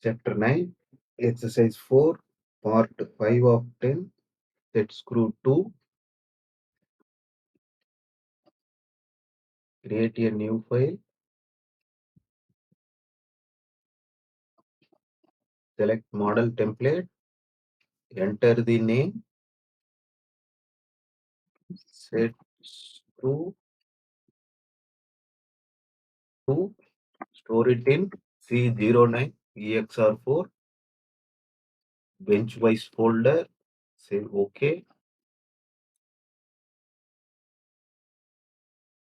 Chapter 9, Exercise 4, Part 5 of 10, Set Screw 2. Create a new file. Select Model Template. Enter the name. Set Screw 2. Store it in c09exr4 benchwise folder. Say OK.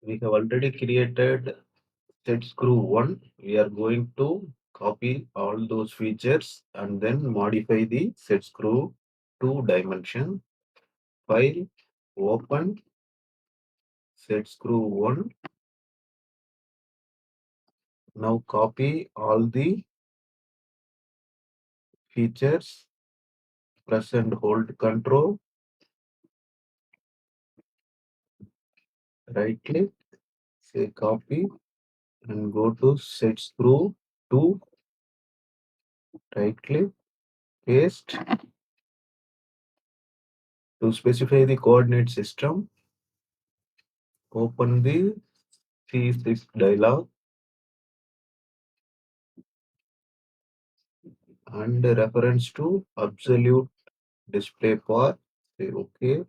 We have already created set screw 1. We are going to copy all those features and then modify the set screw 2 dimension. File, open, set screw 1. Now copy all the features, press and hold control, right click, say copy and go to set screw 2, right click, paste. To specify the coordinate system, open the C6 dialog and reference to absolute display path, say OK.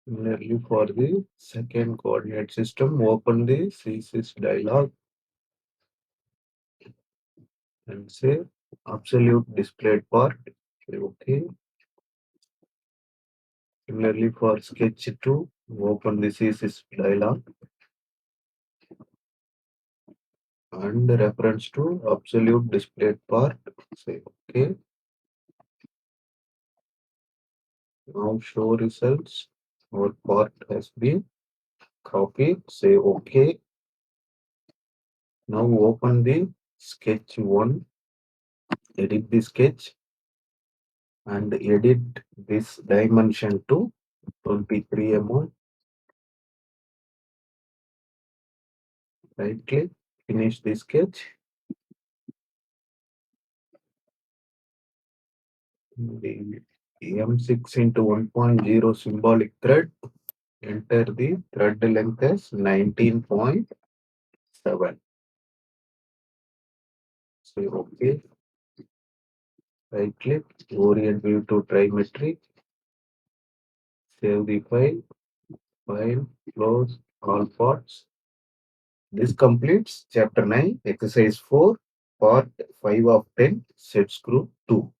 Similarly, for the second coordinate system, open the C6 dialog and say absolute displayed part. Say OK. Similarly, for sketch 2, open the C6 dialog and reference to absolute displayed part. Say OK. Now show results. Our part has been copied. Say OK. Now open the sketch 1. Edit the sketch and edit this dimension to 23 mm. Right click, finish the sketch. The M6 into 1.0 symbolic thread. Enter the thread length as 19.7. Say OK. Right click, orient view to trimetric. Save the file. File, close all parts. This completes Chapter 9, Exercise 4, Part 5 of 10, Set Screw 2.